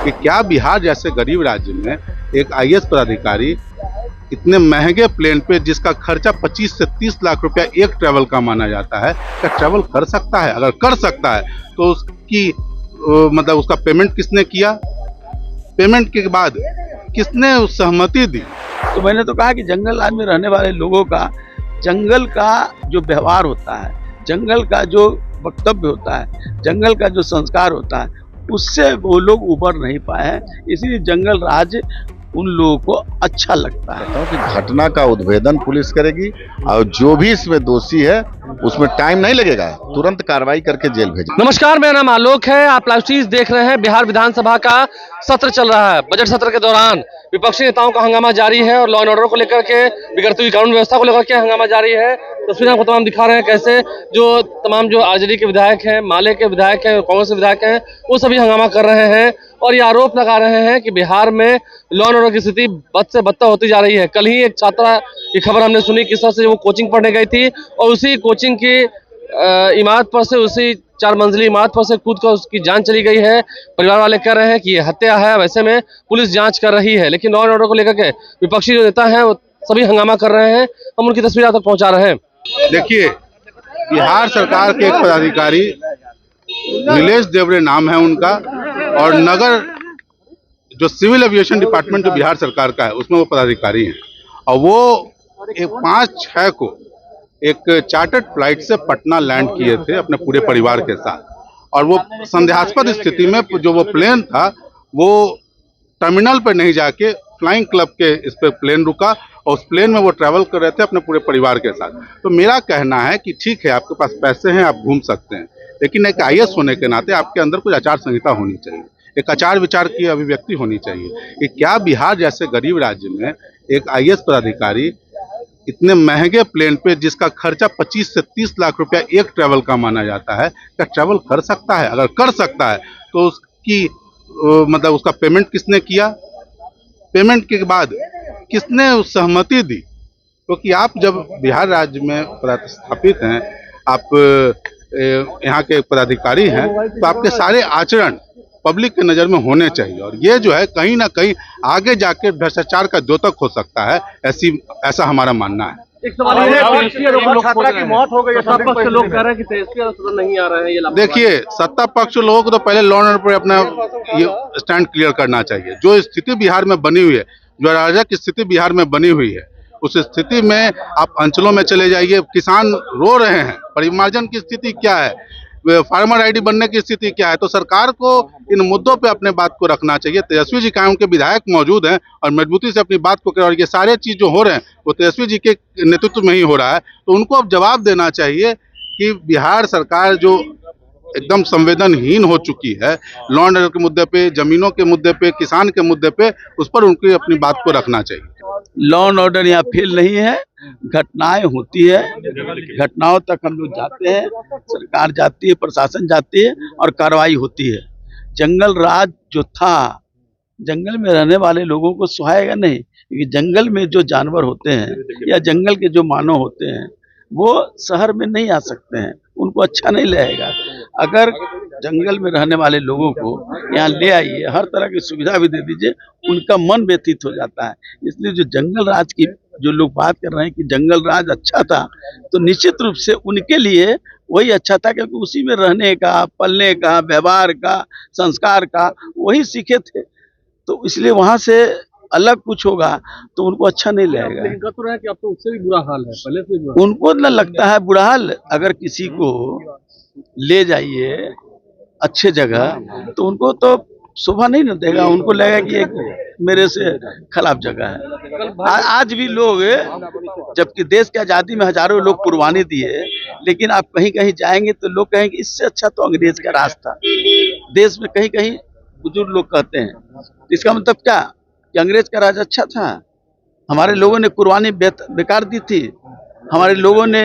कि क्या बिहार जैसे गरीब राज्य में एक आईएएस पदाधिकारी इतने महंगे प्लेन पे जिसका खर्चा 25 से 30 लाख रुपया एक ट्रैवल का माना जाता है, क्या ट्रैवल कर सकता है? अगर कर सकता है तो उसकी मतलब उसका पेमेंट किसने किया? पेमेंट के बाद किसने सहमति दी? तो मैंने तो कहा कि जंगल राज में रहने वाले लोगों का जंगल का जो व्यवहार होता है, जंगल का जो वक्तव्य होता है, जंगल का जो संस्कार होता है, उससे वो लोग उबर नहीं पाए हैं। इसीलिए जंगल राज उन लोगों को अच्छा लगता है कि घटना का उद्भेदन पुलिस करेगी और जो भी इसमें दोषी है उसमें टाइम नहीं लगेगा, तुरंत कार्रवाई करके जेल भेजेंगे। नमस्कार, मेरा नाम आलोक है। आप लाइव स्ट्रीम देख रहे हैं। बिहार विधानसभा का सत्र चल रहा है। बजट सत्र के दौरान विपक्षी नेताओं का हंगामा जारी है और लॉ एंड ऑर्डर को लेकर के, बिगड़ती हुई कानून व्यवस्था को लेकर के हंगामा जारी है। तस्वीरें आपको तमाम दिखा रहे हैं कैसे जो आरजेडी के विधायक हैं, माले के विधायक हैं, कांग्रेस के विधायक हैं, वो सभी हंगामा कर रहे हैं और ये आरोप लगा रहे हैं कि बिहार में लॉ एंड ऑर्डर की स्थिति बद से बदतर होती जा रही है। कल ही एक छात्रा की खबर हमने सुनी, किस तरह से वो कोचिंग पढ़ने गई थी और उसी कोचिंग की इमारत पर से, उसी 4 मंजिली इमारत पर से कूद कर उसकी जान चली गई है। परिवार वाले कह रहे हैं कि ये हत्या है। वैसे में पुलिस जांच कर रही है, लेकिन लॉ एंड ऑर्डर को लेकर के विपक्षी जो नेता हैं वो सभी हंगामा कर रहे हैं। हम उनकी तस्वीर आप तक पहुंचा रहे हैं। देखिए, बिहार सरकार के एक पदाधिकारी नीलेश देवरे नाम है उनका, और नगर जो सिविल एविएशन डिपार्टमेंट जो बिहार सरकार का है उसमें वो पदाधिकारी हैं, और वो 5-6 को एक चार्टर्ड फ्लाइट से पटना लैंड किए थे अपने पूरे परिवार के साथ। और वो संदेहास्पद स्थिति में जो वो प्लेन था वो टर्मिनल पर नहीं जाके फ्लाइंग क्लब के इस पे प्लेन रुका और उस प्लेन में वो ट्रैवल कर रहे थे अपने पूरे परिवार के साथ। तो मेरा कहना है कि ठीक है, आपके पास पैसे हैं, आप घूम सकते हैं, लेकिन एक आईएएस होने के नाते आपके अंदर कुछ आचार संहिता होनी चाहिए, एक आचार विचार की अभिव्यक्ति होनी चाहिए कि क्या बिहार जैसे गरीब राज्य में एक आईएएस पदाधिकारी इतने महंगे प्लेन पे जिसका खर्चा 25 से 30 लाख रुपया एक ट्रैवल का माना जाता है, क्या ट्रैवल कर सकता है? अगर कर सकता है तो उसकी मतलब उसका पेमेंट किसने किया? पेमेंट के बाद किसने सहमति दी? क्योंकि आप जब बिहार राज्य में प्रतिस्थापित हैं, आप यहाँ के पदाधिकारी हैं, तो आपके सारे आचरण पब्लिक के नज़र में होने चाहिए। और ये जो है कहीं ना कहीं आगे जाके भ्रष्टाचार का द्योतक हो सकता है, ऐसा हमारा मानना है। एक सवाल ये है, छात्रा की मौत हो गई, सत्ता पक्ष के लोग कह रहे हैं कि तेजस्वी और सदन नहीं आ रहे हैं। ये देखिए, सत्ता पक्ष लोगों को तो पहले लॉ एंड ऑर्डर पर अपना ये स्टैंड क्लियर करना चाहिए। जो स्थिति बिहार में बनी हुई है, जो अराजक स्थिति बिहार में बनी हुई है, उस स्थिति में आप अंचलों में चले जाइए, किसान रो रहे हैं, परिमार्जन की स्थिति क्या है, फार्मर आईडी बनने की स्थिति क्या है। तो सरकार को इन मुद्दों पे अपने बात को रखना चाहिए। तेजस्वी जी का उनके विधायक मौजूद हैं और मजबूती से अपनी बात को करें, और ये सारे चीज जो हो रहे हैं वो तेजस्वी जी के नेतृत्व में ही हो रहा है। तो उनको अब जवाब देना चाहिए कि बिहार सरकार जो एकदम संवेदनहीन हो चुकी है लॉ एंड ऑर्डर के मुद्दे पे, जमीनों के मुद्दे पे, किसान के मुद्दे पे, उस पर उनकी अपनी बात को रखना चाहिए। लॉ एंड ऑर्डर यहाँ फेल नहीं है, घटनाएं होती है, घटनाओं तक हम लोग जाते हैं, सरकार जाती है, प्रशासन जाती है और कार्रवाई होती है। जंगल राज जो था, जंगल में रहने वाले लोगों को सुहाएगा नहीं, क्योंकि जंगल में जो जानवर होते हैं या जंगल के जो मानव होते हैं वो शहर में नहीं आ सकते हैं, उनको अच्छा नहीं लगेगा। अगर जंगल में रहने वाले लोगों को यहाँ ले आइए, हर तरह की सुविधा भी दे दीजिए, उनका मन व्यथित हो जाता है। इसलिए जो जंगल राज की जो लोग बात कर रहे हैं कि जंगल राज अच्छा था, तो निश्चित रूप से उनके लिए वही अच्छा था, क्योंकि उसी में रहने का, पलने का, व्यवहार का, संस्कार का वही सीखे थे। तो इसलिए वहां से अलग कुछ होगा तो उनको अच्छा नहीं लगेगा। लेकिन कह तो रहे हैं कि अब तो उससे भी बुरा हाल है, पहले से बुरा। उनको न लगता है बुरा हाल। अगर किसी को ले जाइए अच्छे जगह तो उनको तो शोभा नहीं न देगा, उनको लगेगा कि एक मेरे से खराब जगह है। आज भी लोग, जबकि देश की आज़ादी में हजारों लोग कुर्बानी दिए, लेकिन आप कहीं कहीं जाएंगे तो लोग कहेंगे इससे अच्छा तो अंग्रेज का राज था। देश में कहीं कहीं बुजुर्ग लोग कहते हैं। इसका मतलब क्या कि अंग्रेज का राज अच्छा था? हमारे लोगों ने कुर्बानी बेकार दी थी, हमारे लोगों ने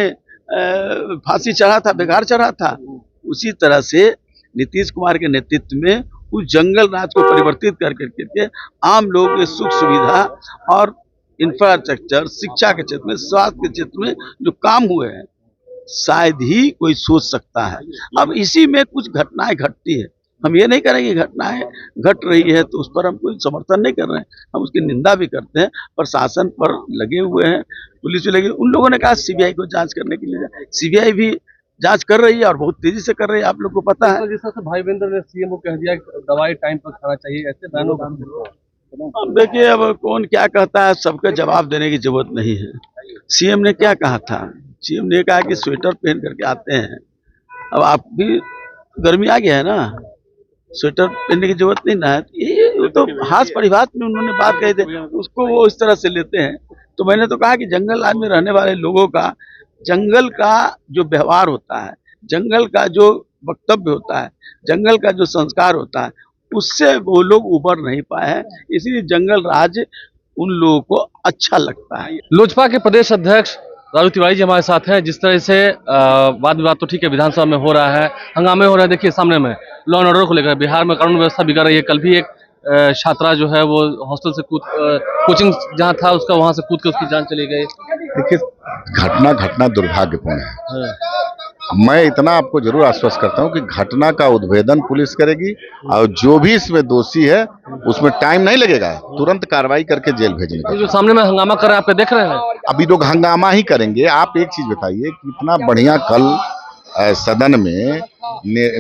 फांसी चढ़ा था, बेकार चढ़ा था। उसी तरह से नीतीश कुमार के नेतृत्व में उस जंगल राज को परिवर्तित करके आम लोगों के सुख सुविधा और इंफ्रास्ट्रक्चर, शिक्षा के क्षेत्र में, स्वास्थ्य के क्षेत्र में जो काम हुए हैं, शायद ही कोई सोच सकता है। अब इसी में कुछ घटनाएं घटती है, हम ये नहीं करेंगे घटनाएं घट रही है तो उस पर हम कोई समर्थन नहीं कर रहे हैं, हम उसकी निंदा भी करते हैं। प्रशासन पर लगे हुए हैं, पुलिस भी लगी, उन लोगों ने कहा सीबीआई को जांच करने के लिए, सीबीआई भी जांच कर रही है और बहुत तेजी से कर रही है, आप लोग को पता है। जिस तरह से भाई बेंद्र ने सीएम को कह दिया दवाई टाइम पर खाना चाहिए, ऐसे बयानों का अब देखिए, अब कौन क्या कहता है, सबका जवाब देने की जरूरत नहीं है। सीएम ने क्या कहा था? सीएम ने कहा कि स्वेटर पहन करके आते हैं। अब आप भी, गर्मी आ गया है ना, स्वेटर पहनने की जरूरत नहीं ना है। ये तो हास परिभाष में उन्होंने बात कही थी, उसको वो इस तरह से लेते हैं। तो मैंने तो कहा कि जंगल राज में रहने वाले लोगों का, जंगल का जो व्यवहार होता है, जंगल का जो वक्तव्य होता है, जंगल का जो संस्कार होता है, उससे वो लोग उबर नहीं पाए हैं, इसीलिए जंगल राज उन लोगों को अच्छा लगता है। लोजपा के प्रदेश अध्यक्ष राजू तिवारी जी हमारे साथ हैं। जिस तरह से वाद विवाद तो ठीक है, विधानसभा में हो रहा है, हंगामे हो रहे हैं, देखिए सामने में लॉ एंड ऑर्डर को लेकर बिहार में कानून व्यवस्था बिगड़ रही है। कल भी एक छात्रा जो है वो हॉस्टल से कोचिंग जहां था उसका, वहां से कूद के उसकी जान चली गई। देखिए, घटना दुर्भाग्यपूर्ण है। मैं इतना आपको जरूर आश्वस्त करता हूं कि घटना का उद्भेदन पुलिस करेगी और जो भी इसमें दोषी है उसमें टाइम नहीं लगेगा, तुरंत कार्रवाई करके जेल भेजने का। जो सामने में हंगामा कर रहे हैं, आप देख रहे हैं। अभी लोग हंगामा ही करेंगे। आप एक चीज बताइए, कितना बढ़िया कल सदन में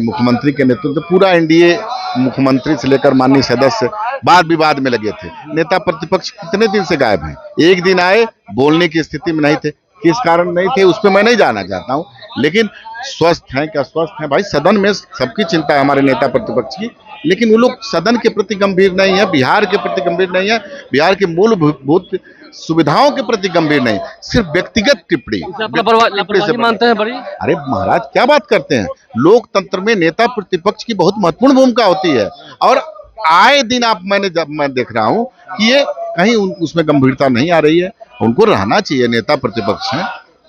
मुख्यमंत्री के नेतृत्व पूरा एनडीए, मुख्यमंत्री से लेकर माननीय सदस्य वाद विवाद में लगे थे। नेता प्रतिपक्ष कितने दिन से गायब हैं? एक दिन आए, बोलने की स्थिति में नहीं थे। किस कारण नहीं थे उस पर मैं नहीं जाना चाहता हूं, लेकिन स्वस्थ हैं क्या? स्वस्थ हैं भाई। सदन में सबकी चिंता है हमारे नेता प्रतिपक्ष की, लेकिन वो लोग सदन के प्रति गंभीर नहीं है, बिहार के प्रति गंभीर नहीं है, बिहार के मूलभूत सुविधाओं के प्रति गंभीर नहीं, सिर्फ व्यक्तिगत टिप्पणी लापरवाही मानते हैं बड़ी। अरे महाराज, क्या बात करते हैं? लोकतंत्र में नेता प्रतिपक्ष की बहुत महत्वपूर्ण भूमिका होती है और आए दिन मैं देख रहा हूं कि ये कहीं उसमें गंभीरता नहीं आ रही है। उनको रहना चाहिए, नेता प्रतिपक्ष हैं,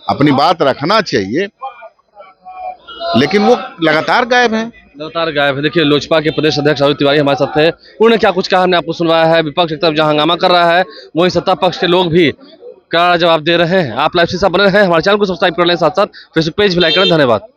अपनी बात रखना चाहिए, लेकिन वो लगातार गायब है। देखिए, लोजपा के प्रदेश अध्यक्ष राजू तिवारी हमारे साथ थे। उन्होंने क्या कुछ कहा हमने आपको सुनवाया है। विपक्ष एक तरफ जहां हंगामा कर रहा है, वहीं सत्ता पक्ष के लोग भी करारा जवाब दे रहे हैं। आप लाइव से बने रहे, हमारे चैनल को सब्सक्राइब कर लें, साथ साथ फेसबुक पेज भी लाइक करें। धन्यवाद।